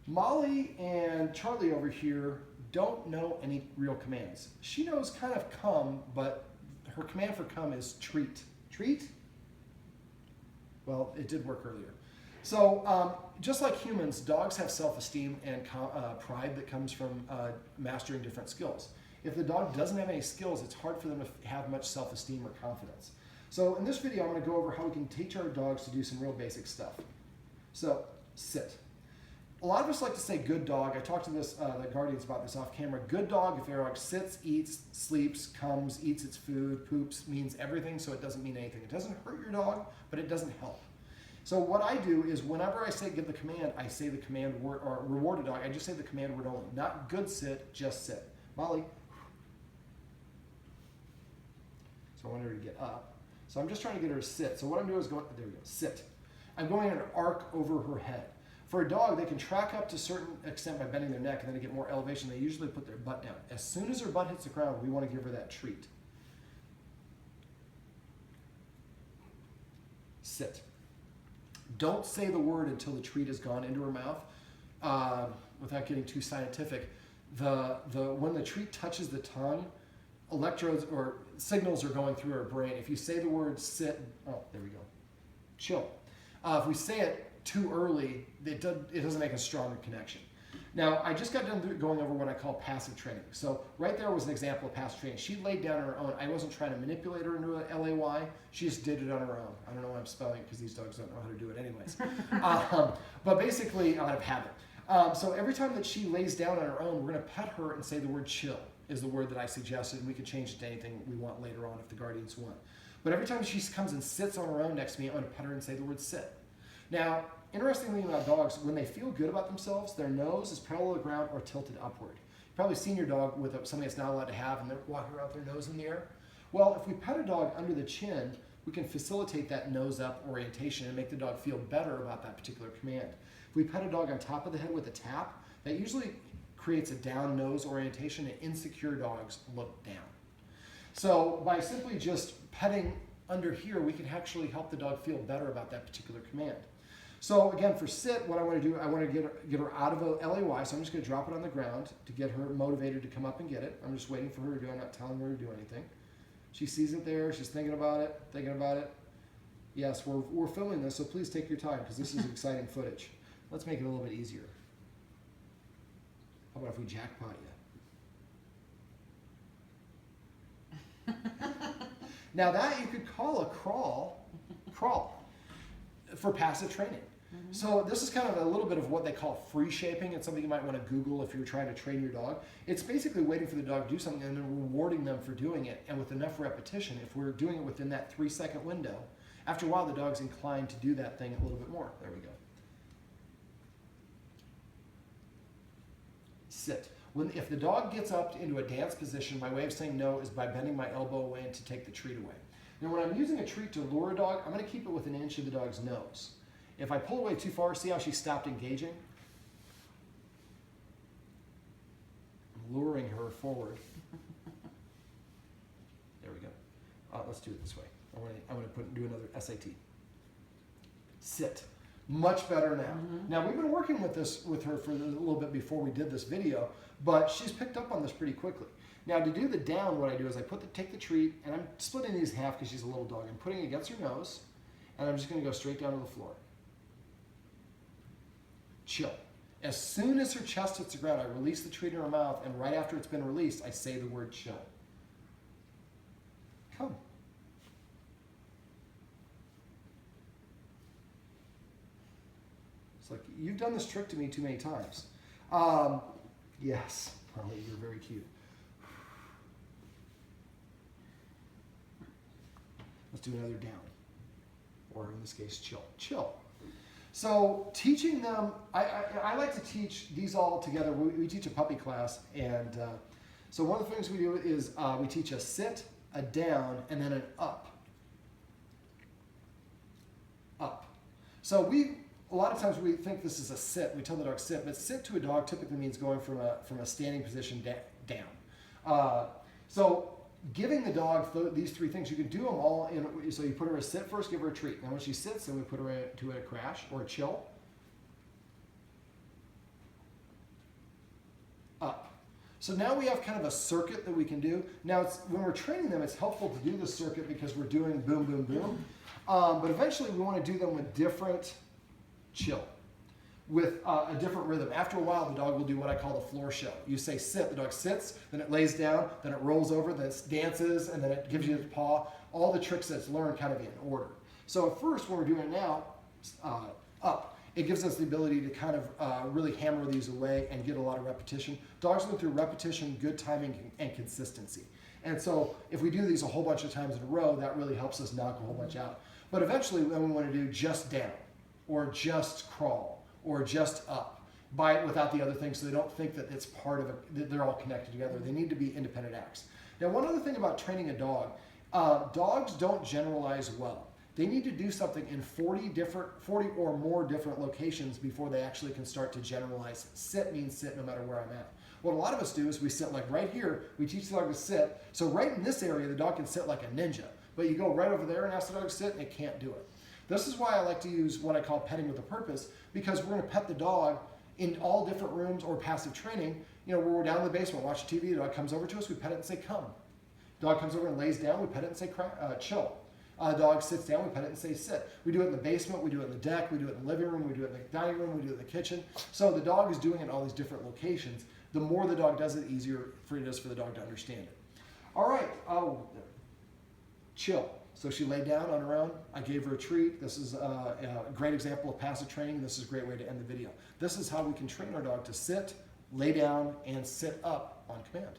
Molly and Charlie over here don't know any real commands. She knows kind of come, but her command for come is treat. Treat? Well, it did work earlier. So just like humans, dogs have self-esteem and pride that comes from mastering different skills. If the dog doesn't have any skills, it's hard for them to have much self-esteem or confidence. So in this video, I'm going to go over how we can teach our dogs to do some real basic stuff. So, sit. A lot of us like to say good dog. I talked to the guardians about this off camera. Good dog, if your dog sits, eats, sleeps, comes, eats its food, poops, means everything, so it doesn't mean anything. It doesn't hurt your dog, but it doesn't help. So what I do is whenever I say give the command, I say the command word, or reward a dog, I just say the command word only. Not good sit, just sit. Molly. So I want her to get up. So I'm just trying to get her to sit. So what I'm doing is going, there we go, sit. I'm going in an arc over her head. For a dog, they can track up to a certain extent by bending their neck, and then to get more elevation, they usually put their butt down. As soon as her butt hits the ground, we want to give her that treat. Sit. Don't say the word until the treat has gone into her mouth. Without getting too scientific, when the treat touches the tongue, electrodes or signals are going through her brain. If you say the word sit, oh, there we go, chill. If we say it too early, it doesn't make a stronger connection. Now, I just got done going over what I call passive training. So right there was an example of passive training. She laid down on her own. I wasn't trying to manipulate her into an LAY. She just did it on her own. I don't know why I'm spelling it because these dogs don't know how to do it anyways. But basically, out of habit. So every time that she lays down on her own, we're going to pet her and say the word chill is the word that I suggested, and we can change it to anything we want later on if the guardians want. But every time she comes and sits on her own next to me, I'm going to pet her and say the word sit. Now, interesting thing about dogs, when they feel good about themselves, their nose is parallel to the ground or tilted upward. You've probably seen your dog with something that's not allowed to have, and they're walking around with their nose in the air. Well, if we pet a dog under the chin, we can facilitate that nose up orientation and make the dog feel better about that particular command. If we pet a dog on top of the head with a tap, that usually creates a down nose orientation, and insecure dogs look down. So by simply just petting under here, we can actually help the dog feel better about that particular command. So again, for sit, what I want to do, I want to get her out of a LAY, so I'm just going to drop it on the ground to get her motivated to come up and get it. I'm just waiting for her to do it. I'm not telling her to do anything. She sees it there. She's thinking about it. Yes, we're filming this, so please take your time because this is exciting footage. Let's make it a little bit easier. How about if we jackpot you? Now that you could call a crawl for passive training. Mm-hmm. So this is kind of a little bit of what they call free shaping. It's something you might want to Google if you're trying to train your dog. It's basically waiting for the dog to do something and then rewarding them for doing it. And with enough repetition, if we're doing it within that 3-second window, after a while the dog's inclined to do that thing a little bit more. There we go. Sit. If the dog gets up into a dance position, my way of saying no is by bending my elbow away and to take the treat away. Now when I'm using a treat to lure a dog, I'm going to keep it within an inch of the dog's nose. If I pull away too far, see how she stopped engaging? I'm luring her forward. There we go. Let's do it this way. I want to do another SAT. Sit. Much better now. Mm-hmm. Now we've been working with her for a little bit before we did this video, but she's picked up on this pretty quickly. Now to do the down, what I do is I take the treat, and I'm splitting these in half because she's a little dog. I'm putting it against her nose, and I'm just going to go straight down to the floor. Chill. As soon as her chest hits the ground, I release the treat in her mouth, and right after it's been released, I say the word chill. Come. It's like, you've done this trick to me too many times. Yes, Molly, you're very cute. Let's do another down, or in this case, chill. Chill. So teaching them, I like to teach these all together. We teach a puppy class, and so one of the things we do is we teach a sit, a down, and then an up. Up. So a lot of times we think this is a sit. We tell the dog sit, but sit to a dog typically means going from a standing position down. So giving the dog these three things, you can do them all so you put her a sit first, give her a treat. Now when she sits, then we put her to a crash or a chill. up. So now we have kind of a circuit that we can do. Now, when we're training them, it's helpful to do the circuit because we're doing boom, boom, boom. But eventually, we want to do them with different chill, with a different rhythm. After a while, the dog will do what I call the floor show. You say sit, the dog sits, then it lays down, then it rolls over, then it dances, and then it gives you its paw. All the tricks that it's learned kind of in order. So at first, when we're doing it now, up. It gives us the ability to kind of really hammer these away and get a lot of repetition. Dogs go through repetition, good timing, and consistency. And so if we do these a whole bunch of times in a row, that really helps us knock a whole bunch out. But eventually, then we want to do just down, or just crawl, or just up. Bite without the other things, so they don't think that it's part of it, that they're all connected together. They need to be independent acts. Now, one other thing about training a dog, dogs don't generalize well. They need to do something in 40 or more different locations before they actually can start to generalize. Sit means sit no matter where I'm at. What a lot of us do is we sit like right here, we teach the dog to sit. So right in this area, the dog can sit like a ninja. But you go right over there and ask the dog to sit and it can't do it. This is why I like to use what I call petting with a purpose, because we're going to pet the dog in all different rooms or passive training. You know, where we're down in the basement watching TV, the dog comes over to us, we pet it and say, come. Dog comes over and lays down, we pet it and say, chill. Dog sits down, we pet it and say sit. We do it in the basement, we do it in the deck, we do it in the living room, we do it in the dining room, we do it in the kitchen. So the dog is doing it in all these different locations. The more the dog does it, the easier it is for the dog to understand it. All right, chill. So she laid down on her own. I gave her a treat. This is a great example of passive training. This is a great way to end the video. This is how we can train our dog to sit, lay down, and sit up on command.